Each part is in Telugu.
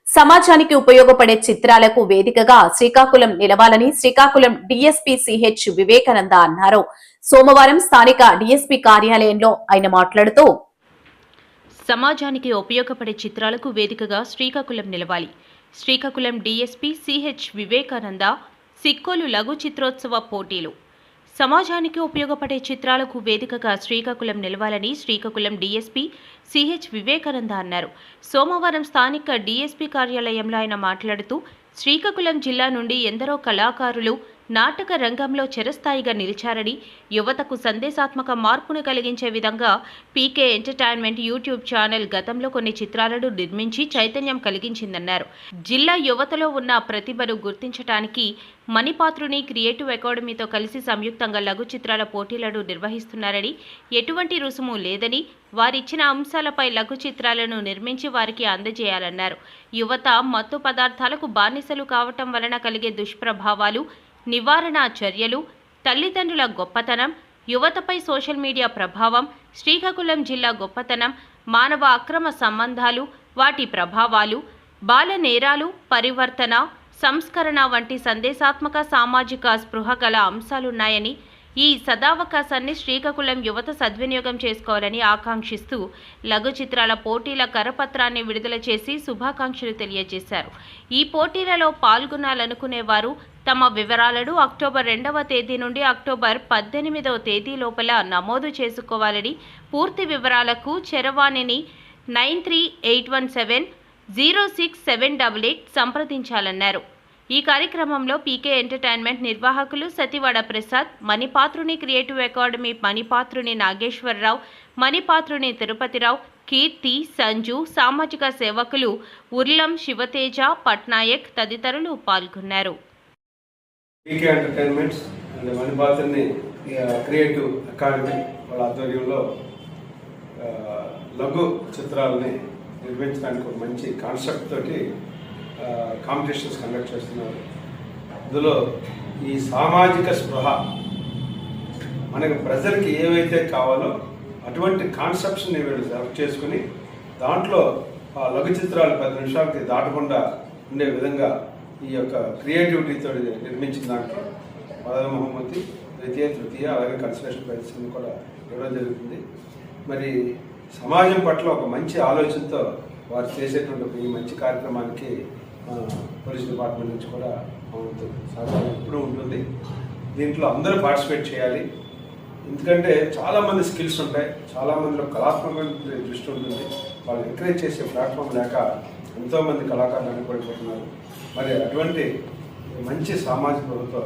సమాజానికి ఉపయోగపడే చిత్రాలకు వేదికగా శ్రీకాకుళం నిలవాలని శ్రీకాకుళం డీఎస్పీ సిహెచ్ వివేకానంద అన్నారు. సోమవారం స్థానిక డీఎస్పీ కార్యాలయంలో ఆయన మాట్లాడుతూ, సమాజానికి ఉపయోగపడే చిత్రాలకు వేదికగా శ్రీకాకుళం నిలవాలి. శ్రీకాకుళం డీఎస్పీ సిహెచ్ వివేకానంద సిక్కోలు లఘు చిత్రోత్సవ పోటీలు. సమాజానికి ఉపయోగపడే చిత్రాలకు వేదికగా శ్రీకాకుళం నిలవాలని శ్రీకాకుళం డీఎస్పీ సిహెచ్ వివేకానంద అన్నారు. సోమవారం స్థానిక డీఎస్పీ కార్యాలయంలో ఆయన మాట్లాడుతూ, శ్రీకాకుళం జిల్లా నుండి ఎందరో కళాకారులు నాటక రంగంలో చిరస్థాయిగా నిలిచారని, యువతకు సందేశాత్మక మార్పును కలిగించే విధంగా పీకే ఎంటర్టైన్మెంట్ యూట్యూబ్ ఛానల్ గతంలో కొన్ని చిత్రాలను నిర్మించి చైతన్యం కలిగించిందన్నారు. జిల్లా యువతలో ఉన్న ప్రతిభను గుర్తించడానికి మణిపాత్రుని క్రియేటివ్ అకాడమీతో కలిసి సంయుక్తంగా లఘు చిత్రాల పోటీలను నిర్వహిస్తున్నారని, ఎటువంటి రుసుము లేదని, వారిచ్చిన అంశాలపై లఘు చిత్రాలను నిర్మించి వారికి అందజేయాలన్నారు. యువత మత్తు పదార్థాలకు బానిసలు కావటం వలన కలిగే దుష్ప్రభావాలు, నివారణ చర్యలు, తల్లిదండ్రుల గొప్పతనం, యువతపై సోషల్ మీడియా ప్రభావం, శ్రీకాకుళం జిల్లా గొప్పతనం, మానవ అక్రమ సంబంధాలు, వాటి ప్రభావాలు, బాల నేరాలు, పరివర్తన, సంస్కరణ వంటి సందేశాత్మక సామాజిక స్పృహ గల అంశాలున్నాయని, ఈ సదావకాశాన్ని శ్రీకాకుళం యువత సద్వినియోగం చేసుకోవాలని ఆకాంక్షిస్తూ లఘు చిత్రాల పోటీల కరపత్రాన్ని విడుదల చేసి శుభాకాంక్షలు తెలియజేశారు. ఈ పోటీలలో పాల్గొనాలనుకునేవారు తమ వివరాలను అక్టోబర్ 2వ తేదీ నుండి అక్టోబర్ 18వ తేదీ లోపల నమోదు చేసుకోవాలని, పూర్తి వివరాలకు చరవాణిని 9381706788 సంప్రదించాలన్నారు. ఈ కార్యక్రమంలో పీకే ఎంటర్టైన్మెంట్ నిర్వాహకులు సతివాడ ప్రసాద్, మణిపాత్రుని క్రియేటివ్ అకాడమీ మణిపాత్రుని నాగేశ్వరరావు, మణిపాత్రుని తిరుపతిరావు, కీర్తి, సంజు, సామాజిక సేవకులు ఉర్లం శివతేజ, పట్నాయక్ తదితరులు పాల్గొన్నారు. P K entertainments and Manipatruni creative academy వాళ్ళ ఆధ్వర్యంలో లఘు చిత్రాలని నిర్మించడానికి ఒక మంచి కాన్సెప్ట్ తోటి కాంపిటీషన్స్ కండక్ట్ చేస్తున్నారు. ఇందులో ఈ సామాజిక స్పృహ మనకి ప్రజలకి ఏవైతే కావాలో అటువంటి కాన్సెప్ట్స్ని వీళ్ళు సెలెక్ట్ చేసుకుని దాంట్లో ఆ లఘు చిత్రాలు 10 నిమిషాలకి దాటకుండా ఉండే విధంగా ఈ యొక్క క్రియేటివిటీతో నిర్మించిన దాంట్లో మొదటి బహుమతి, ద్వితీయ, తృతీయ, అలాగే కన్సలేషన్ ప్రైజెస్ కూడా ఇవ్వడం జరుగుతుంది. మరి సమాజం పట్ల ఒక మంచి ఆలోచనతో వారు చేసేటువంటి ఈ మంచి కార్యక్రమానికి పోలీస్ డిపార్ట్మెంట్ నుంచి కూడా సహకారం ఎప్పుడూ ఉంటుంది. దీంట్లో అందరూ పార్టిసిపేట్ చేయాలి. ఎందుకంటే చాలామంది స్కిల్స్ ఉంటాయి, చాలామందిలో కళాత్మకమైన దృష్టి ఉంటుంది. వాళ్ళు ఎంకరేజ్ చేసే ప్లాట్ఫామ్ లేక ఎంతోమంది కళాకారులు వెనకబడిపోతున్నారు. మరి అటువంటి మంచి సామాజిక ప్రభుత్వం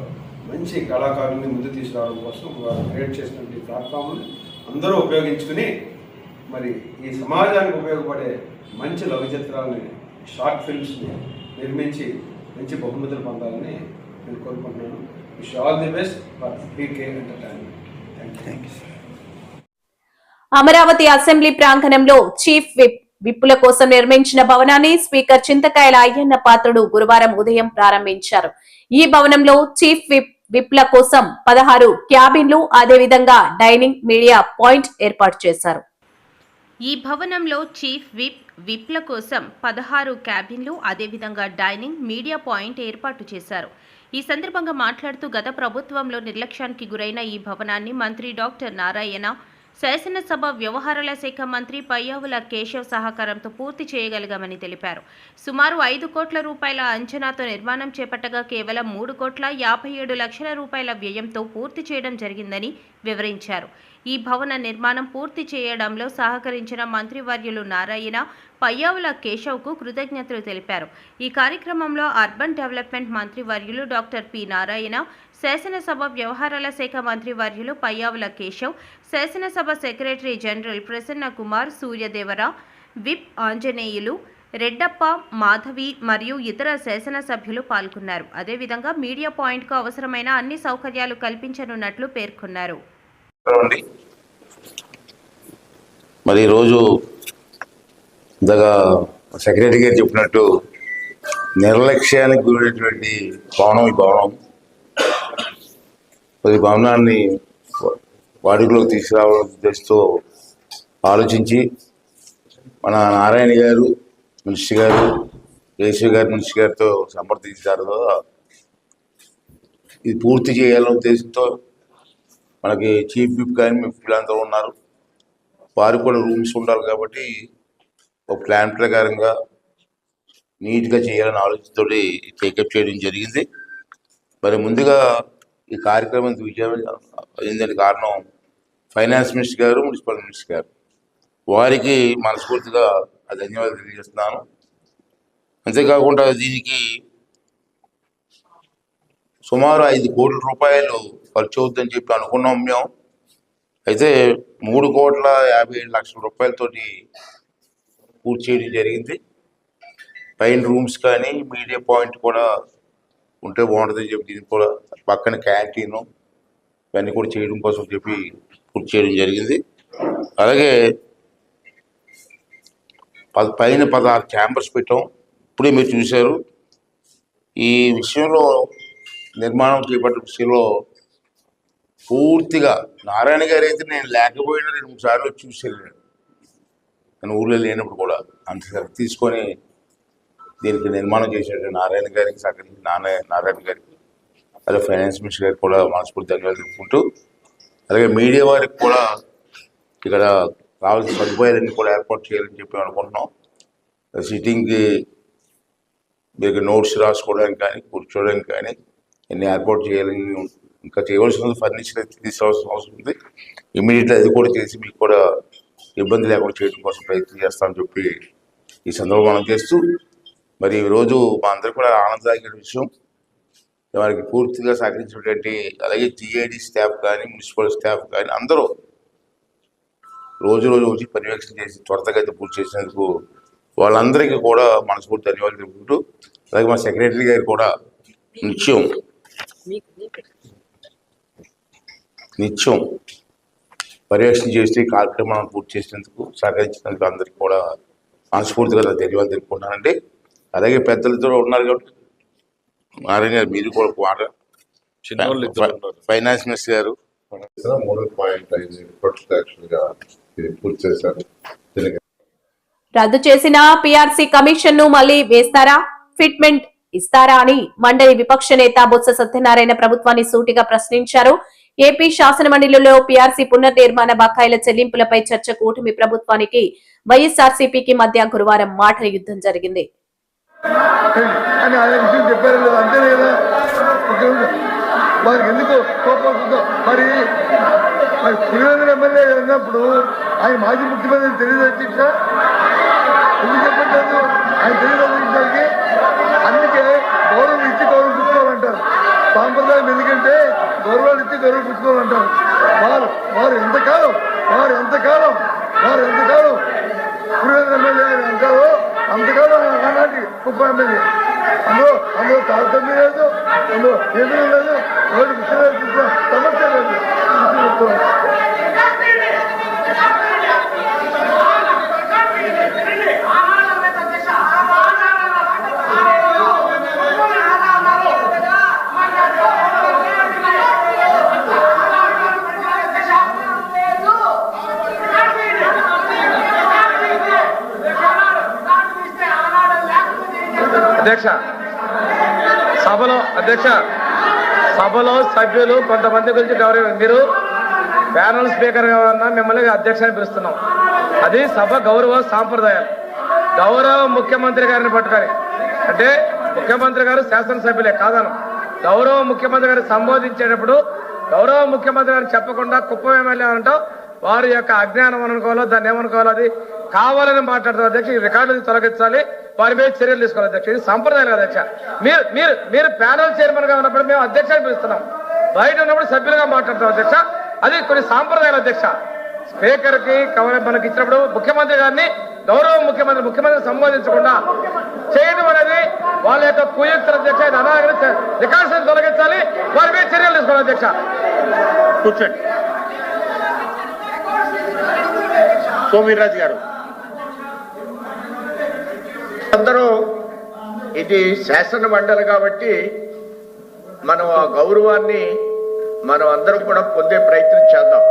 మంచి కళాకారుల్ని ముందు తీసుకురావడం కోసం వారు క్రియేట్ చేసినటువంటి ప్లాట్ఫామ్ని అందరూ ఉపయోగించుకుని మరి ఈ సమాజానికి ఉపయోగపడే మంచి లఘు చిత్రాలని, షార్ట్ ఫిల్మ్స్ని నిర్మించి మంచి బహుమతులు పొందాలని నేను కోరుకుంటున్నాను. Wish all the best for PK entertainment. Thank you. Amaravati assembly ప్రాంగణంలో చీఫ్ విప్పుల కోసం నిర్మించిన భవనాన్ని స్పీకర్ చింతకాయల అయ్యన్న పాత్రుడు గురువారం ఉదయం ప్రారంభించారు. ఈ భవనంలో చీఫ్ విప్ల కోసం 16 క్యాబిన్లు, అదేవిధంగా డైనింగ్, మీడియా పాయింట్ ఏర్పాటు చేశారు. ఈ భవనంలో చీఫ్ విప్ల కోసం 16 క్యాబిన్లు, అదేవిధంగా డైనింగ్, మీడియా పాయింట్ ఏర్పాటు చేశారు. ఈ సందర్భంగా మాట్లాడుతూ గత ప్రభుత్వంలో నిర్లక్ష్యానికి గురైన ఈ భవనాన్ని మంత్రి డాక్టర్ నారాయణ, శాసనసభ వ్యవహారాల శాఖ మంత్రి పయ్యావుల కేశవ్ సహకారంతో పూర్తి చేయగలిగామని తెలిపారు. సుమారు 5 కోట్ల రూపాయల అంచనాతో నిర్మాణం చేపట్టగా కేవలం 3,57 లక్షల రూపాయల వ్యయంతో పూర్తి చేయడం జరిగిందని వివరించారు. ఈ భవన నిర్మాణం పూర్తి చేయడంలో సహకరించిన మంత్రివర్యులు నారాయణ, పయ్యావుల కేశవ్కు కృతజ్ఞతలు తెలిపారు. ఈ కార్యక్రమంలో అర్బన్ డెవలప్మెంట్ మంత్రివర్యులు డాక్టర్ పి నారాయణ, శాసనసభ వ్యవహారాల శాఖ మంత్రివర్యులు పయ్యావుల కేశవ్, శాసనసభ secretary general Prasanna Kumar, Suryadevara, whip Anjaneyulu, Reddappa, Madhavi మరియు ఇతర శాసనసభ్యులు పాల్గొన్నారు. అదేవిధంగా మీడియా పాయింట్కు అవసరమైన అన్ని సౌకర్యాలు కల్పించనున్నట్లు పేర్కొన్నారు. మరి ఈరోజు ఇంతగా సెక్రటరీ గారు చెప్పినట్టు నిర్లక్ష్యానికి గురైనటువంటి భవనం ఈ భవనం. ఈ భవనాన్ని వాడుకలోకి తీసుకురావాలని ఉద్దేశంతో ఆలోచించి మన నారాయణ గారు మినిస్టర్ గారు, కేశవ్ గారు మినిస్టర్ గారితో సంప్రదించారు. ఇది పూర్తి చేయాలనే ఉద్దేశంతో మనకి చీఫ్ విప్ కానీ వీళ్ళంతా ఉన్నారు. వారికి కూడా రూమ్స్ ఉండాలి కాబట్టి ఒక ప్లాన్ ప్రకారంగా నీట్గా చేయాలని ఆలోచనతో టేకప్ చేయడం జరిగింది. మరి ముందుగా ఈ కార్యక్రమం విజయం అయిందని కారణం ఫైనాన్స్ మినిస్టర్ గారు, మున్సిపల్ మినిస్టర్ గారు. వారికి మనస్ఫూర్తిగా ధన్యవాదాలు తెలియజేస్తున్నాను. అంతేకాకుండా దీనికి సుమారు 5 కోట్ల రూపాయలు ఖర్చు అవుతుందని చెప్పి అనుకున్నాం మేము. అయితే 3,57,00,000 రూపాయలతోటి పూర్తి చేయడం జరిగింది. పైన రూమ్స్ కానీ మీడియా పాయింట్ కూడా ఉంటే బాగుంటుందని చెప్పి దీనికి కూడా పక్కన క్యాంటీను ఇవన్నీ కూడా చేయడం కోసం చెప్పి పూర్తి చేయడం జరిగింది. అలాగే పైన 16 ఛాంబర్స్ పెట్టాం. ఇప్పుడే మీరు చూశారు. ఈ విషయంలో నిర్మాణం చేపట్టిన విషయంలో పూర్తిగా నారాయణ గారు అయితే నేను లేకపోయినా 2-3 సార్లు వచ్చి చూశాను. నేను ఊళ్ళో లేనప్పుడు కూడా అంత తీసుకొని దీనికి నిర్మాణం చేసేటువంటి నారాయణ గారికి సహకరించి నారాయణ గారికి, అలాగే ఫైనాన్స్ మినిస్టర్ గారికి కూడా మనస్ఫూర్తి ధన్యవాదాలు తెలుపుకుంటూ, అలాగే మీడియా వారికి కూడా ఇక్కడ కావాల్సిన సదుపాయాలన్నీ కూడా ఏర్పాటు చేయాలని చెప్పి అనుకుంటున్నాం. సిట్టింగ్కి మీకు నోట్స్ రాసుకోవడానికి కానీ కూర్చోవడానికి కానీ అన్ని ఏర్పాటు చేయాలని, ఇంకా చేయవలసిన ఫర్నిచర్ అయితే తీసుకోవాల్సిన అవసరం ఉంది. ఇమీడియట్గా అది కూడా చేసి మీకు కూడా ఇబ్బంది లేకుండా చేయడం కోసం ప్రయత్నం చేస్తామని చెప్పి ఈ సందర్భంగా మనం చేస్తూ, మరి ఈరోజు మా అందరూ కూడా ఆనందదాయకమైన విషయం. వారికి పూర్తిగా సహకరించినటువంటి అలాగే టీఐడి స్టాఫ్ కానీ మున్సిపల్ స్టాఫ్ కానీ అందరూ రోజు వచ్చి పర్యవేక్షణ చేసి త్వరగా పూర్తి చేసినందుకు వాళ్ళందరికీ కూడా మనస్ఫూర్తి ధన్యవాదాలు తెలుపుకుంటూ, అలాగే మా సెక్రటరీ గారు కూడా నిత్యం పర్యవేక్షణ చేసి కార్యక్రమాలను పూర్తి చేసినందుకు సహకరించినందుకు అందరికీ కూడా మనస్ఫూర్తిగా ధన్యవాదాలు తెలుపుకుంటానండి. అలాగే పెద్దలతో ఉన్నారు కాబట్టి నారాయణ గారు మీరు కూడా మాట ఫైనాన్స్ మినిస్టర్ గారు 3.5 పూర్తి చేశారు. రద్దు చేసిన పిఆర్సీ కమిషన్ ను మళ్లీ వేస్తారా, ఫిట్మెంట్ ఇస్తారా అని మండలి విపక్ష నేత బొత్స సత్యనారాయణ ప్రభుత్వాన్ని సూటిగా ప్రశ్నించారు. ఏపీ శాసనమండలిలో పిఆర్సీ పునర్నిర్మాణ బకాయిల చెల్లింపులపై చర్చ కూటమి ప్రభుత్వానికి వైఎస్ఆర్సీపీకి మధ్య గురువారం మాటల యుద్ధం జరిగింది. ఎందుకు మరి పులివెందుల ఎమ్మెల్యే ఉన్నప్పుడు ఆయన మాజీ ముఖ్యమంత్రి తెలియదు అధ్యక్ష, ఎందుకు చెప్పట్లేదు? ఆయన తెలియదు అధ్యక్షకి. అందుకే గౌరవం ఇచ్చి గౌరవం పుచ్చుకోవాలంటారు. సాంప్రదాయం ఎందుకంటే గౌరవాలు ఇచ్చి గౌరవం పుచ్చుకోవాలంటారు. వారు ఎంతకాలం పులివెందుల ఎమ్మెల్యే అంటారు, అంతకాలం ఆనాటి ఉప ఎమ్మెల్యే. అందులో తారతమ్యం లేదు, అందులో ఎదురు లేదు, రోడ్డు విషయం సమస్య లేదు. సభలో సభ్యులు కొంతమంది గురించి గౌరవం, మీరు ప్యానల్ స్పీకర్ ఉన్న మిమ్మల్ని అధ్యక్షాన్ని పిలుస్తున్నాం. అది సభ గౌరవ సాంప్రదాయాలు. గౌరవ ముఖ్యమంత్రి గారిని పట్టుకొని, అంటే ముఖ్యమంత్రి గారు శాసనసభ్యులే కాదను, గౌరవ ముఖ్యమంత్రి గారిని సంబోధించేటప్పుడు గౌరవ ముఖ్యమంత్రి గారిని చెప్పకుండా కుప్పం ఎమ్మెల్యే అంటాం. వారి యొక్క అజ్ఞానం అనుకోవాలో దాన్ని ఏమనుకోవాలో అది కావాలని మాట్లాడుతారు అధ్యక్ష. ఈ రికార్డులు తొలగించాలి, వారి మీద చర్యలు తీసుకోవాలి అధ్యక్ష. ఇది సంప్రదాయం అధ్యక్ష. మీరు ప్యానల్ చైర్మన్ గా ఉన్నప్పుడు మేము అధ్యక్షాన్ని పిలుస్తున్నాం, బయట ఉన్నప్పుడు సభ్యులుగా మాట్లాడతాం అధ్యక్ష. అది కొన్ని సాంప్రదాయాలు అధ్యక్ష. స్పీకర్ కి మనకి ఇచ్చినప్పుడు ముఖ్యమంత్రి గారిని గౌరవ ముఖ్యమంత్రి సంబోధించకుండా చేయడం అనేది వాళ్ళ యొక్క కుయుక్తుల అధ్యక్ష. ఇది అనాగరిక రికార్డ్స్ తొలగించాలి, వారి మీద చర్యలు తీసుకోవాలి అధ్యక్ష. కూర్చోండి. సోమిరాజు గారు, అందరూ ఇది శాసన మండలి కాబట్టి మనం ఆ గౌరవాన్ని మనం అందరం కూడా పొందే ప్రయత్నం చేద్దాం.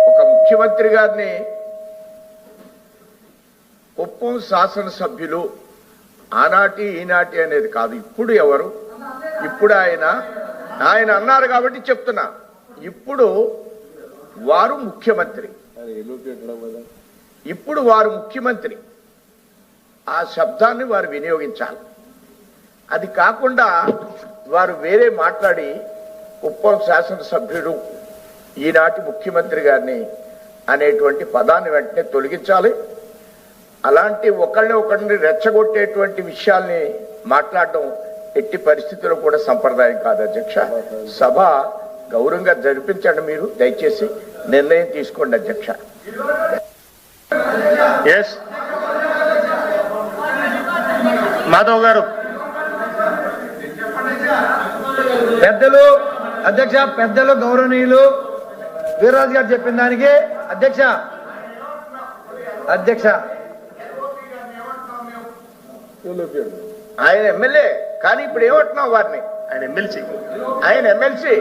ఒక ముఖ్యమంత్రి గారిని కుప్పం శాసనసభ్యులు ఆనాటి ఈనాటి అనేది కాదు, ఇప్పుడు ఎవరు, ఇప్పుడు ఆయన అన్నారు కాబట్టి చెప్తున్నా, ఇప్పుడు వారు ముఖ్యమంత్రి, ఇప్పుడు వారు ముఖ్యమంత్రి, ఆ శబ్దాన్ని వారు వినియోగించాలి. అది కాకుండా వారు వేరే మాట్లాడి కుప్పం శాసనసభ్యుడు ఈనాటి ముఖ్యమంత్రి గారిని అనేటువంటి పదాన్ని వెంటనే తొలగించాలి. అలాంటి ఒకరిని రెచ్చగొట్టేటువంటి విషయాల్ని మాట్లాడడం ఎట్టి పరిస్థితుల్లో కూడా సంప్రదాయం కాదు అధ్యక్ష. సభ గౌరవంగా జరిపించండి, మీరు దయచేసి నిర్ణయం తీసుకోండి అధ్యక్ష. ఎస్ మాధవ్ గారు. పెద్దలు అధ్యక్ష, పెద్దలు గౌరవనీయులు వీర్రాజు గారు చెప్పిన దానికి అధ్యక్ష ఆయన ఎమ్మెల్యే కానీ ఇప్పుడు ఏమంటున్నాం వారిని, ఆయన ఎమ్మెల్సీ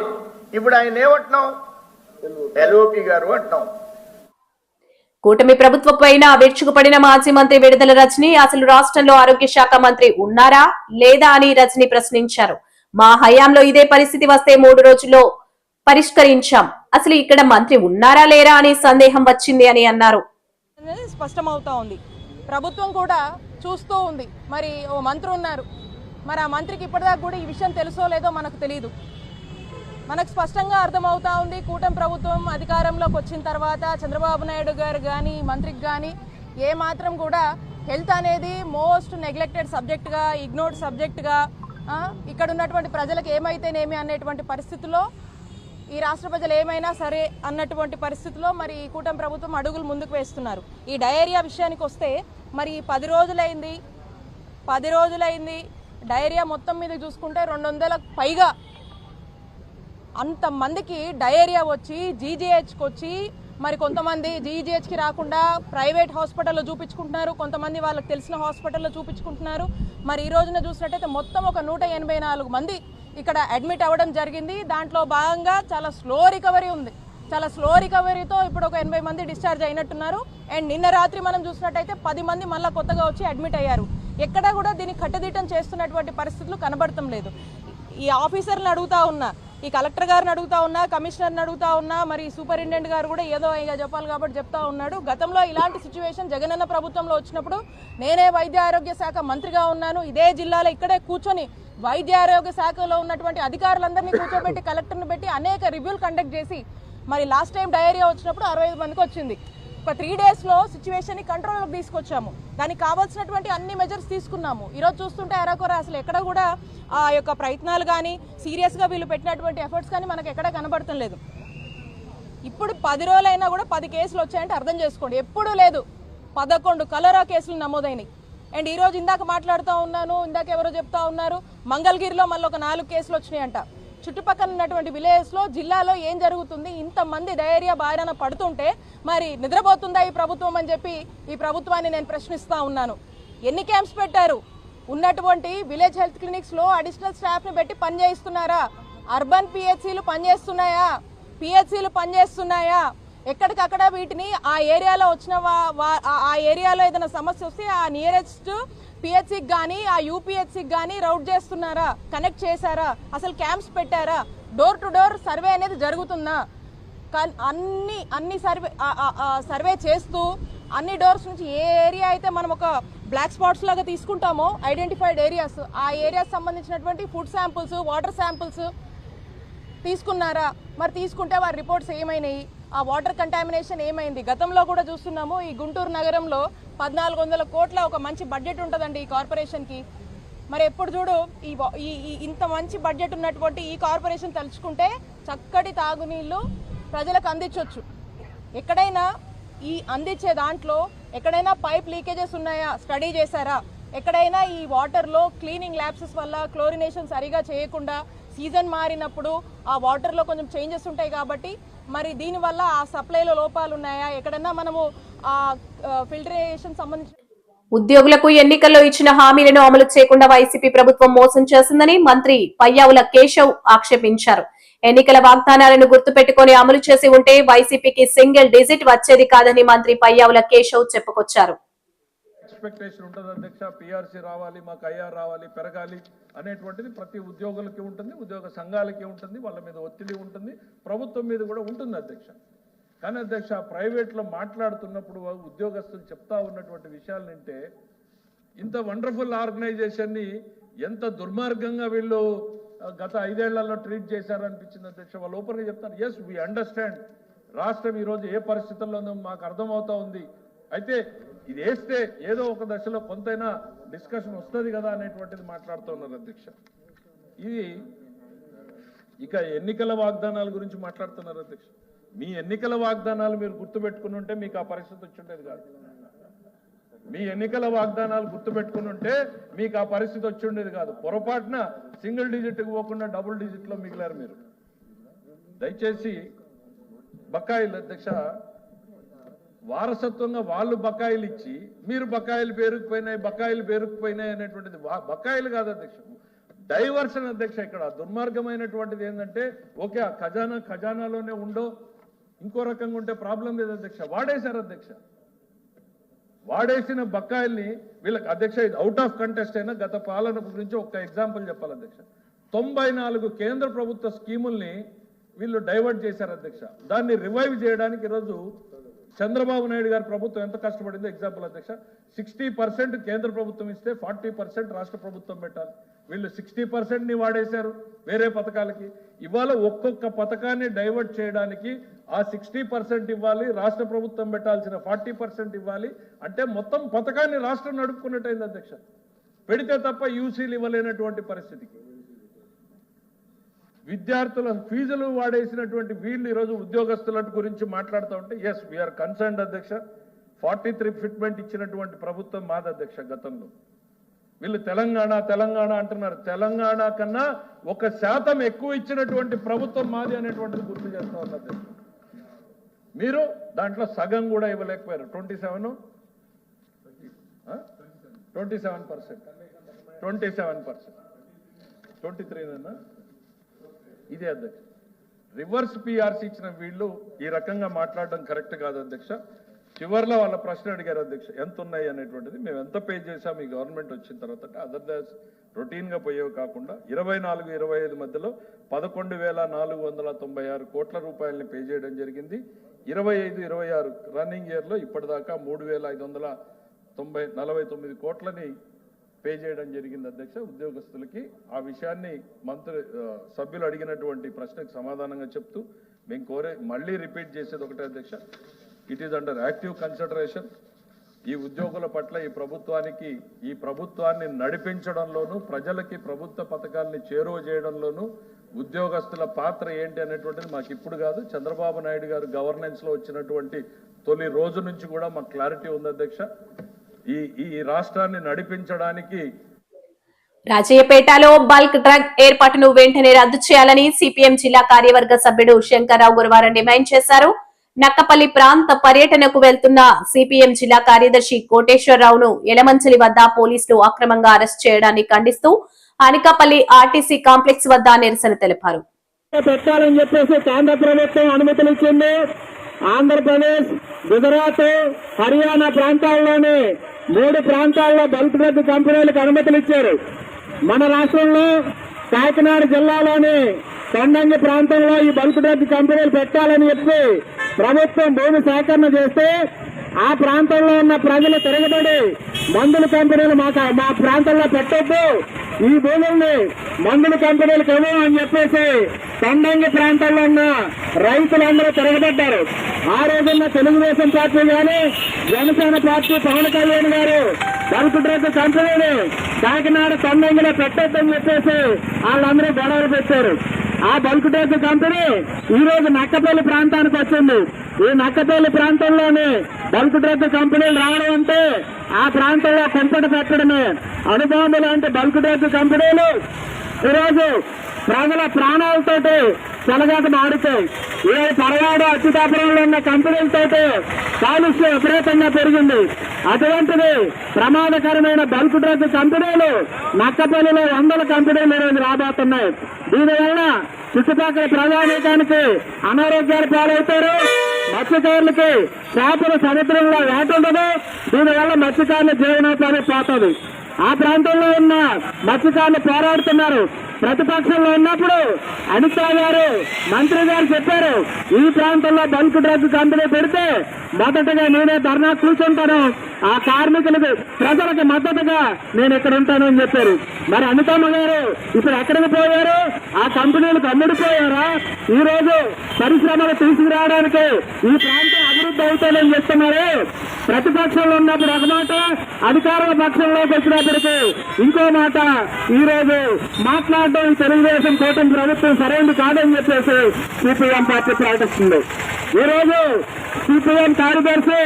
ఇప్పుడు ఆయన ఏమంటున్నాం, ఎల్ఓపి గారు అంటున్నాం. కూటమి ప్రభుత్వం పైన విరుచుకుపడిన మాజీ మంత్రి విడుదల రజని అసలు రాష్ట్రంలో ఆరోగ్య శాఖ మంత్రి ఉన్నారా లేదా అని రజని ప్రశ్నించారు. మా హయాంలో ఇదే పరిస్థితి వస్తే 3 రోజుల్లో పరిష్కరించాం, అసలు ఇక్కడ మంత్రి ఉన్నారా లేరా అని సందేహం వచ్చింది అని అన్నారు. స్పష్టమవుతా ఉంది, ప్రభుత్వం కూడా చూస్తూ ఉంది. మరి ఓ మంత్రి ఉన్నారు, మరి ఆ మంత్రికి ఇప్పటిదాకా కూడా ఈ విషయం తెలుసో లేదో మనకు తెలియదు. మనకు స్పష్టంగా అర్థమవుతా ఉంది, కూటమి ప్రభుత్వం అధికారంలోకి వచ్చిన తర్వాత చంద్రబాబు నాయుడు గారు కానీ మంత్రికి కానీ ఏమాత్రం కూడా హెల్త్ అనేది మోస్ట్ నెగ్లెక్టెడ్ సబ్జెక్ట్గా, ఇగ్నోర్డ్ సబ్జెక్ట్గా, ఇక్కడ ఉన్నటువంటి ప్రజలకు ఏమైతేనేమి అనేటువంటి పరిస్థితుల్లో, ఈ రాష్ట్ర ప్రజలు ఏమైనా సరే అన్నటువంటి పరిస్థితిలో మరి ఈ కూటమి ప్రభుత్వం అడుగులు ముందుకు వేస్తున్నారు. ఈ డయేరియా విషయానికి వస్తే మరి 10 రోజులైంది డయేరియా మొత్తం మీద చూసుకుంటే 200లకు పైగా అంతమందికి డయేరియా వచ్చి జీజీహెచ్కి వచ్చి, మరి కొంతమంది జీజీహెచ్కి రాకుండా ప్రైవేట్ హాస్పిటల్లో చూపించుకుంటున్నారు, కొంతమంది వాళ్ళకి తెలిసిన హాస్పిటల్లో చూపించుకుంటున్నారు. మరి ఈ రోజున చూసినట్టయితే మొత్తం ఒక 184 మంది ఇక్కడ అడ్మిట్ అవ్వడం జరిగింది. దాంట్లో భాగంగా చాలా స్లో రికవరీ ఉంది. చాలా స్లో రికవరీతో ఇప్పుడు ఒక 80 మంది డిశ్చార్జ్ అయినట్టున్నారు. అండ్ నిన్న రాత్రి మనం చూసినట్టయితే 10 మంది మళ్ళీ కొత్తగా వచ్చి అడ్మిట్ అయ్యారు. ఎక్కడా కూడా దీన్ని కట్టుదిట్టం చేస్తున్నటువంటి పరిస్థితులు కనబడటం లేదు. ఈ ఆఫీసర్ని అడుగుతా ఉన్నా, ఈ కలెక్టర్ గారిని అడుగుతా ఉన్నా, కమిషనర్ని అడుగుతా ఉన్నా, మరి సూపరింటెండెంట్ గారు కూడా ఏదో ఇక చెప్పాలి కాబట్టి చెప్తా ఉన్నాడు. గతంలో ఇలాంటి సిచ్యువేషన్ జగనన్న ప్రభుత్వంలో వచ్చినప్పుడు నేనే వైద్య ఆరోగ్య శాఖ మంత్రిగా ఉన్నాను. ఇదే జిల్లాలో ఇక్కడే కూర్చొని వైద్య ఆరోగ్య శాఖలో ఉన్నటువంటి అధికారులందరినీ కూర్చోబెట్టి కలెక్టర్ని పెట్టి అనేక రివ్యూలు కండక్ట్ చేసి మరి లాస్ట్ టైం డయేరియా వచ్చినప్పుడు 65 మందికి వచ్చింది. ఒక 3 డేస్లో సిచ్యువేషన్ని కంట్రోల్లోకి తీసుకొచ్చాము. దానికి కావాల్సినటువంటి అన్ని మెజర్స్ తీసుకున్నాము. ఈరోజు చూస్తుంటే అరకొర అసలు ఎక్కడ కూడా ఆ యొక్క ప్రయత్నాలు కానీ సీరియస్గా వీళ్ళు పెట్టినటువంటి ఎఫర్ట్స్ కానీ మనకు ఎక్కడ కనబడటం లేదు. ఇప్పుడు 10 రోజులైనా కూడా 10 కేసులు వచ్చాయంటే అర్థం చేసుకోండి. ఎప్పుడూ లేదు 11 కలరా కేసులు నమోదైనాయి. అండ్ ఈరోజు ఇందాక మాట్లాడుతూ ఉన్నాను, ఇందాక ఎవరో చెప్తా ఉన్నారు మంగళగిరిలో మళ్ళీ ఒక 4 కేసులు వచ్చినాయంట. చుట్టుపక్కల ఉన్నటువంటి విలేజ్లో జిల్లాలో ఏం జరుగుతుంది, ఇంతమంది డయేరియా బారిన పడుతుంటే మరి నిద్రపోతుందా ఈ ప్రభుత్వం అని చెప్పి ఈ ప్రభుత్వాన్ని నేను ప్రశ్నిస్తూ ఉన్నాను. ఎన్ని క్యాంప్స్ పెట్టారు? ఉన్నటువంటి విలేజ్ హెల్త్ క్లినిక్స్లో అడిషనల్ స్టాఫ్ని పెట్టి పనిచేయిస్తున్నారా? అర్బన్ పిహెచ్సీలు పనిచేస్తున్నాయా? పిహెచ్సీలు పనిచేస్తున్నాయా? ఎక్కడికక్కడ వీటిని ఆ ఏరియాలో వచ్చిన ఆ ఏరియాలో ఏదైనా సమస్య వస్తే ఆ నియరెస్ట్ పిహెచ్సికి కానీ ఆ యూపీహెచ్సికి కానీ రౌట్ చేస్తున్నారా? కనెక్ట్ చేశారా? అసలు క్యాంప్స్ పెట్టారా? డోర్ టు డోర్ సర్వే అనేది జరుగుతుందా? అన్ని సర్వే చేస్తూ అన్ని డోర్స్ నుంచి ఏ ఏరియా అయితే మనం ఒక బ్లాక్ స్పాట్స్ లాగా తీసుకుంటామో ఐడెంటిఫైడ్ ఏరియాస్, ఆ ఏరియాస్ సంబంధించినటువంటి ఫుడ్ శాంపుల్స్, వాటర్ శాంపుల్స్ తీసుకున్నారా? మరి తీసుకుంటే వారి రిపోర్ట్స్ ఏమైనాయి? ఆ వాటర్ కంటామినేషన్ ఏమైంది? గతంలో కూడా చూస్తున్నాము, ఈ గుంటూరు నగరంలో 1400 కోట్ల ఒక మంచి బడ్జెట్ ఉంటుందండి ఈ కార్పొరేషన్కి. మరి ఎప్పుడు చూడు ఇంత మంచి బడ్జెట్ ఉన్నటువంటి ఈ కార్పొరేషన్ తలుచుకుంటే చక్కటి తాగునీళ్ళు ప్రజలకు అందించవచ్చు. ఎక్కడైనా ఈ అందించే దాంట్లో ఎక్కడైనా పైప్ లీకేజెస్ ఉన్నాయా స్టడీ చేశారా? ఎక్కడైనా ఈ వాటర్లో క్లీనింగ్ ల్యాబ్సెస్ వల్ల క్లోరినేషన్ సరిగా చేయకుండా సీజన్ మారినప్పుడు ఆ వాటర్లో కొంచెం చేంజెస్ ఉంటాయి కాబట్టి మరి దీనివల్ల ఆ సప్లైలో లోపాలు ఉన్నాయా? ఎక్కడన్నా మనము ఆ ఫిల్టరేషన్ సంబంధించి ఉద్యోగులకు ఎన్నికల్లో ఇచ్చిన హామీలను అమలు చేయకుండా వైసీపీ ప్రభుత్వం మోసం చేసిందని మంత్రి పయ్యావుల కేశవ్ ఆక్షేపించారు. ఎన్నికల వాగ్దానాలను గుర్తుపెట్టుకుని అమలు చేసి ఉంటే వైసీపీకి సింగిల్ డిజిట్ వచ్చేది కాదని మంత్రి పయ్యావుల కేశవ్ చెప్పుకొచ్చారు. ఎక్స్పెక్టేషన్ ఉంటుంది అధ్యక్ష, పిఆర్సీ రావాలి, మాకు ఐఆర్ రావాలి, పెరగాలి అనేటువంటిది ప్రతి ఉద్యోగులకి ఉంటుంది, ఉద్యోగ సంఘాలకి ఉంటుంది, వాళ్ళ మీద ఒత్తిడి ఉంటుంది, ప్రభుత్వం మీద కూడా ఉంటుంది అధ్యక్ష. కానీ అధ్యక్ష, ప్రైవేట్లో మాట్లాడుతున్నప్పుడు ఉద్యోగస్తులు చెప్తా ఉన్నటువంటి విషయాలు వింటే ఇంత వండర్ఫుల్ ఆర్గనైజేషన్ని ఎంత దుర్మార్గంగా వీళ్ళు గత 5 ఏళ్లలో ట్రీట్ చేశారనిపించింది అధ్యక్ష. వాళ్ళు ఓపెన్గా చెప్తారు, ఎస్ వీ అండర్స్టాండ్, రాష్ట్రం ఈరోజు ఏ పరిస్థితుల్లోనూ మాకు అర్థమవుతా ఉంది, అయితే ఇది వేస్తే ఏదో ఒక దశలో కొంతైనా డిస్కషన్ వస్తుంది కదా అనేటువంటిది మాట్లాడుతున్నారు అధ్యక్ష. ఇది ఇక ఎన్నికల వాగ్దానాల గురించి మాట్లాడుతున్నారు అధ్యక్ష. మీ ఎన్నికల వాగ్దానాలు మీరు గుర్తుపెట్టుకుని ఉంటే మీకు ఆ పరిస్థితి వచ్చి ఉండేది కాదు. మీ ఎన్నికల వాగ్దానాలు గుర్తుపెట్టుకుని ఉంటే మీకు ఆ పరిస్థితి వచ్చి ఉండేది కాదు. పొరపాటున సింగిల్ డిజిట్కి పోకుండా డబుల్ డిజిట్లో మిగిలారు మీరు. దయచేసి బకాయిలు అధ్యక్ష, వారసత్వంగా వాళ్ళు బకాయిలు ఇచ్చి మీరు బకాయిలు పేరుకుపోయినాయి అనేటువంటిది బకాయిలు కాదు అధ్యక్ష, డైవర్షన్ అధ్యక్ష. ఇక్కడ దుర్మార్గమైనటువంటిది ఏంటంటే ఓకే ఆ ఖజానాలోనే ఉండో ఇంకో రకంగా ఉంటే ప్రాబ్లం లేదు అధ్యక్ష. వాడేశారు అధ్యక్ష, వాడేసిన బకాయిల్ని వీళ్ళకి అధ్యక్ష, ఇది అవుట్ ఆఫ్ కంటెస్ట్ అయినా గత పాలన గురించి ఒక ఎగ్జాంపుల్ చెప్పాలి అధ్యక్ష. 94 కేంద్ర ప్రభుత్వ స్కీముల్ని వీళ్ళు డైవర్ట్ చేశారు అధ్యక్ష. దాన్ని రివైవ్ చేయడానికి ఈరోజు చంద్రబాబు నాయుడు గారి ప్రభుత్వం ఎంత కష్టపడిందో ఎగ్జాంపుల్ అధ్యక్ష. 60% కేంద్ర ప్రభుత్వం ఇస్తే 40% రాష్ట్ర ప్రభుత్వం పెట్టాలి. వీళ్ళు 60%ని వాడేశారు వేరే పథకాలకి. ఇవాళ ఒక్కొక్క పథకాన్ని డైవర్ట్ చేయడానికి ఆ 60% ఇవ్వాలి, రాష్ట్ర ప్రభుత్వం పెట్టాల్సిన 40% ఇవ్వాలి. అంటే మొత్తం పథకాన్ని రాష్ట్రం నడుపుకున్నట్టయింది అధ్యక్ష. పెడితే తప్ప యూసీలు ఇవ్వలేనటువంటి పరిస్థితికి విద్యార్థుల ఫీజులు వాడేసినటువంటి వీళ్ళు ఈరోజు ఉద్యోగస్తుల గురించి మాట్లాడుతూ ఉంటే ఎస్ వీఆర్ కన్సర్న్డ్ అధ్యక్ష. 43 ఫిట్మెంట్ ఇచ్చినటువంటి ప్రభుత్వం మాది అధ్యక్ష గతంలో. వీళ్ళు తెలంగాణ అంటున్నారు. తెలంగాణ కన్నా 1% ఎక్కువ ఇచ్చినటువంటి ప్రభుత్వం మాది అనేటువంటిది గుర్తు చేస్తా ఉన్నారు అధ్యక్ష. మీరు దాంట్లో సగం కూడా ఇవ్వలేకపోయారు. 27%, 23 ఇదే అధ్యక్ష. రివర్స్ పిఆర్సీ ఇచ్చిన వీళ్ళు ఈ రకంగా మాట్లాడడం కరెక్ట్ కాదు అధ్యక్ష. చివరిలో వాళ్ళ ప్రశ్న అడిగారు అధ్యక్ష, ఎంత ఉన్నాయి అనేటువంటిది. మేము ఎంత పే చేసాం ఈ గవర్నమెంట్ వచ్చిన తర్వాత అంటే అదర్ దాస్ రొటీన్గా పోయేవి కాకుండా 24-25 మధ్యలో 11,496 కోట్ల రూపాయలని పే చేయడం జరిగింది. 25-26 రన్నింగ్ ఇయర్లో ఇప్పటిదాకా 3,549 కోట్లని పే చేయడం జరిగింది అధ్యక్ష ఉద్యోగస్తులకి. ఆ విషయాన్ని సభ్యులు అడిగినటువంటి ప్రశ్నకు సమాధానంగా చెప్తూ మేము మళ్ళీ రిపీట్ చేసేది ఒకటే అధ్యక్ష, it is under active consideration. ఈ ఉద్యోగుల పట్ల ఈ ప్రభుత్వాన్ని నడిపించడంలోనూ ప్రజలకి ప్రభుత్వ పథకాలని చేరువ చేయడంలోనూ ఉద్యోగస్తుల పాత్ర ఏంటి అనేటువంటిది మాకు ఇప్పుడు కాదు, చంద్రబాబు నాయుడు గారు గవర్నెన్స్లో వచ్చినటువంటి తొలి రోజు నుంచి కూడా మాకు క్లారిటీ ఉంది అధ్యక్ష. ఈ రాష్ట్రాన్ని నడిపించడానికి రాజయ్యపేటలో బల్క్ డ్రగ్ ఏర్పాటును వెంటనే రద్దు చేయాలని సిపిఎం జిల్లా కార్యవర్గ సభ్యుడు శంకర్రావు గురువారం డిమాండ్ చేశారు. నక్కపల్లి ప్రాంత పర్యటనకు వెళ్తున్న సిపిఎం జిల్లా కార్యదర్శి కోటేశ్వరరావును యలమంచిలి వద్ద పోలీసులు అక్రమంగా అరెస్ట్ చేయడాన్ని ఖండిస్తూ అనకాపల్లి ఆర్టీసీ కాంప్లెక్స్ వద్ద నిరసన తెలిపారు. పెట్టాలని చెప్పేసి కేంద్ర ప్రభుత్వం అనుమతులిచ్చింది. ఆంధ్రప్రదేశ్, గుజరాత్, హర్యానా ప్రాంతాల్లోని 3 ప్రాంతాల్లో బల్క్ డ్రగ్ కంపెనీలకు అనుమతులు ఇచ్చారు. మన రాష్ట్రంలో కాకినాడ జిల్లాలోని కొండంగి ప్రాంతంలో ఈ బల్క్ డ్రగ్ కంపెనీలు పెట్టాలని చెప్పి ప్రభుత్వం భూమి సేకరణ చేస్తే ఆ ప్రాంతంలో ఉన్న ప్రజలు తిరగబడి మందుల కంపెనీలు మా ప్రాంతంలో పెట్టొద్దు, ఈ భూముల్ని మందుల కంపెనీలకు ఇవ్వం అని చెప్పేసి కొండంగి ప్రాంతంలో ఉన్న రైతులందరూ తిరగబడ్డారు. ఆ రోజున్న తెలుగుదేశం పార్టీ కానీ జనసేన పార్టీ పవన్ కళ్యాణ్ గారు బల్క్ డ్రగ్ కంపెనీని కాకినాడ కొండంగిలో పెట్టొద్దని చెప్పేసి వాళ్ళందరూ గొడవలు పెట్టారు. ఆ బల్క్ డ్రగ్ కంపెనీ ఈ రోజు నక్కపల్లి ప్రాంతానికి వచ్చింది. ఈ నక్కపల్లి ప్రాంతంలోని బల్క్ డ్రగ్ కంపెనీలు రావడం అంటే ఆ ప్రాంతంలో కుంపట పెట్టడమే. అణుబాంబు లాంటి బల్క్ డ్రగ్ కంపెనీలు ఈరోజు ప్రజల ప్రాణాలతోటి చెలగాటం ఆడుతాయి. ఏ పరవాడు అచ్యుతాపురంలో ఉన్న కంపెనీలతోటి కాలుష్యం విపరీతంగా పెరిగింది. అటువంటిది ప్రమాదకరమైన బల్క్ డ్రగ్ కంపెనీలు నక్కపల్లిలో 100 కంపెనీలు ఈరోజు రాబోతున్నాయి. దీనివల్ల చుట్టుపక్కల ప్రజానీకానికి అనారోగ్యాలు పాలవుతారు. మత్స్యకారులకి చేపల సముద్రంలో వేట ఉండదు. దీనివల్ల మత్స్యకారుల జీవనోపాధి పోతుంది. ఆ ప్రాంతంలో ఉన్న మత్స్యకారులు పోరాడుతున్నారు. ప్రతిపక్షంలో ఉన్నప్పుడు అనిత గారు మంత్రి గారు చెప్పారు, ఈ ప్రాంతంలో బల్క్ డ్రగ్ కంపెనీ పెడితే మొదటగా నేనే ధర్నా కూర్చుంటాను, ఆ కార్మికులకు ప్రజలకు మద్దతుగా నేను ఇక్కడ ఉంటానని చెప్పారు. మరి అనితమ్మ గారు ఇప్పుడు ఎక్కడికి పోయారు? ఆ కంపెనీలకు అమ్ముడిపోయారా? ఈ రోజు పరిశ్రమలు తీసుకురావడానికి ఈ ప్రాంతం అభివృద్ధి అవుతానని చెప్తున్నారు. ప్రతిపక్షంలో ఉన్నప్పుడు ఒక మాట, అధికారుల పక్షంలోకి వచ్చినప్పటికీ ఇంకో మాట ఈ రోజు మాట్లాడడం తెలుగుదేశం కూటమి ప్రభుత్వం సరైనది కాదని చెప్పేసి సిపిఎం పార్టీ ప్రకటిస్తుంది. ఈ రోజు సిపిఎం కార్యదర్శి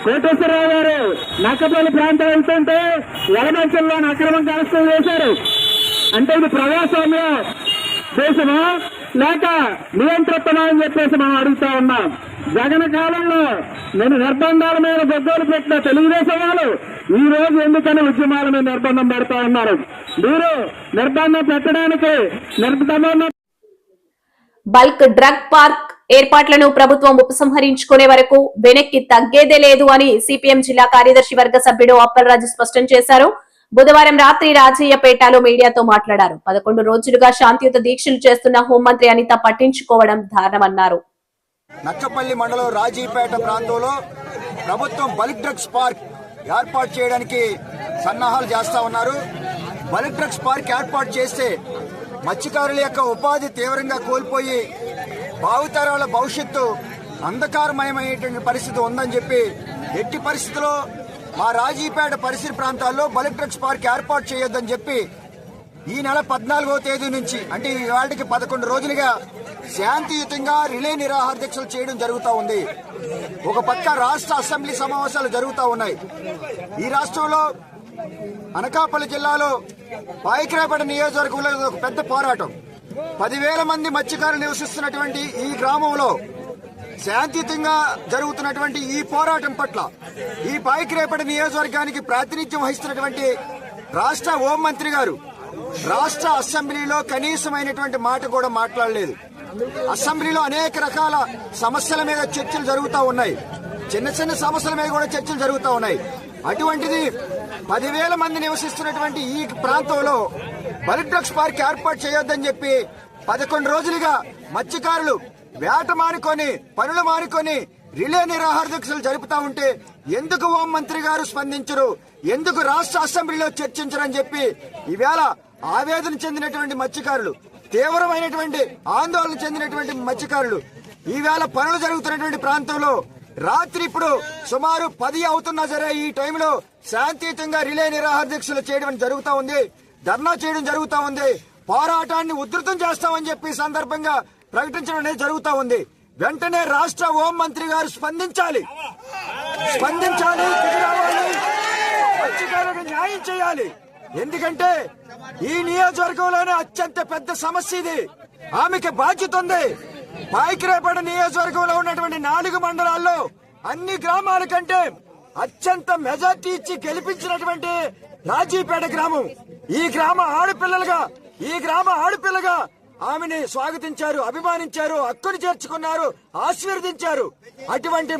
కోటేశ్వరరావు గారు నక్కపల్లి ప్రాంతం వెళ్తుంటే ఎలమంచల్లో అక్రమం కాల్చడం చేశారు. అంటే ఇది ప్రజాస్వామ్య దేశమా లేక నియంత్రితమా అని చెప్పేసి మనం అడుగుతా ఉన్నాం. జగన్ కాలంలో నేను నిర్బంధాల మీద గొగ్గోలు పెట్టిన తెలుగుదేశం వాళ్ళు ఈ రోజు ఎందుకని ఉద్యమాల మీద నిర్బంధం పెడతా ఉన్నారు? మీరు నిర్బంధం పెట్టడానికి బల్క్ డ్రగ్ పార్క్ ఏర్పాట్లను ప్రభుత్వం ఉపసంహరించుకునే వరకు వెనక్కి తగ్గేదే లేదు అని సిపిఎం జిల్లా కార్యదర్శి వర్గ సభ్యుడు అప్పలరాజు స్పష్టం చేశారు. బుధవారం రాత్రి రాజయ్యపేటలో మీడియాతో మాట్లాడారు. 11 రోజులుగా శాంతియుత దీక్షలు చేస్తున్న హోంమంత్రి అనిత పట్టించుకోవడం దారుణమన్నారు. నక్కపల్లి మండలం రాజీపేట ప్రాంతంలో ప్రభుత్వం బల్క్ డ్రగ్స్ పార్క్ ఏర్పాటు చేయడానికి సన్నాహాలు చేస్తా ఉన్నారు. బల్క్ డ్రగ్స్ పార్క్ ఏర్పాటు చేస్తే మత్స్యకారుల యొక్క ఉపాధి తీవ్రంగా కోల్పోయి భావితరాల భవిష్యత్తు అంధకారమయమైనటువంటి పరిస్థితి ఉందని చెప్పి ఎట్టి పరిస్థితుల్లో మా రాజీపేట పరిసర ప్రాంతాల్లో బల్క్ డ్రగ్స్ పార్క్ ఏర్పాటు చేయొద్దని చెప్పి ఈ నెల 14వ తేదీ నుంచి అంటే ఈ వాటికి 11 రోజులుగా శాంతియుతంగా రిలే నిరాహార దీక్షలు చేయడం జరుగుతూ ఉంది. ఒక పక్క రాష్ట్ర అసెంబ్లీ సమావేశాలు జరుగుతూ ఉన్నాయి. ఈ రాష్ట్రంలో అనకాపల్లి జిల్లాలో పాయకరాపేట నియోజకవర్గంలో ఒక పెద్ద పోరాటం. 10,000 మంది మత్స్యకారులు నివసిస్తున్నటువంటి ఈ గ్రామంలో శాంతియుతంగా జరుగుతున్నటువంటి ఈ పోరాటం పట్ల ఈ పాయకరాపేట నియోజకవర్గానికి ప్రాతినిధ్యం వహిస్తున్నటువంటి రాష్ట్ర హోంమంత్రి గారు రాష్ట్ర అసెంబ్లీలో కనీసమైనటువంటి మాట కూడా మాట్లాడలేదు. అసెంబ్లీలో అనేక రకాల సమస్యల మీద చర్చలు జరుగుతూ ఉన్నాయి. చిన్న చిన్న సమస్యల మీద కూడా చర్చలు జరుగుతూ ఉన్నాయి. అటువంటిది 10,000 మంది నివసిస్తున్నటువంటి ఈ ప్రాంతంలో బల్క్ డ్రగ్స్ పార్క్ ఏర్పాటు చేయొద్దని చెప్పి 11 రోజులుగా మత్స్యకారులు వేట మానుకొని పనులు మానుకొని రిలే నిరాహార దీక్షలు జరుపుతా ఉంటే ఎందుకు హోంమంత్రి గారు స్పందించరు, ఎందుకు రాష్ట్ర అసెంబ్లీలో చర్చించరని చెప్పి ఈవేళ ఆవేదన చెందినటువంటి మత్స్యకారులు, తీవ్రమైనటువంటి ఆందోళన చెందినటువంటి మత్స్యకారులు ఈవేళ పనులు జరుగుతున్నటువంటి ప్రాంతంలో రాత్రి ఇప్పుడు సుమారు 10 అవుతున్నా సరే ఈ టైంలో శాంతియుతంగా రిలే నిరాహార దీక్షలు చేయడం జరుగుతూ ఉంది, ధర్నా చేయడం జరుగుతూ ఉంది, పోరాటాన్ని ఉధృతం చేస్తామని చెప్పి సందర్భంగా ప్రకటించడం అనేది జరుగుతూ ఉంది. వెంటనే రాష్ట్ర హోంమంత్రి గారు స్పందించాలి, మత్స్యకారులకు న్యాయం చేయాలి. ఎందుకంటే ఈ నియోజకవర్గంలోనే అత్యంత పెద్ద సమస్య ఇది. ఆమెకి బాధ్యత ఉంది. పాయకరాపేట నియోజకవర్గంలో ఉన్నటువంటి 4 మండలాల్లో అన్ని గ్రామాల కంటే అత్యంత మెజార్టీ ఇచ్చి గెలిపించినటువంటి రాజీపేట గ్రామం. ఈ గ్రామ ఆడపిల్లగా ఆమెని స్వాగతించారు, అభిమానించారు, హక్కును చేర్చుకున్నారు, ఆశీర్వదించారు. అటువంటి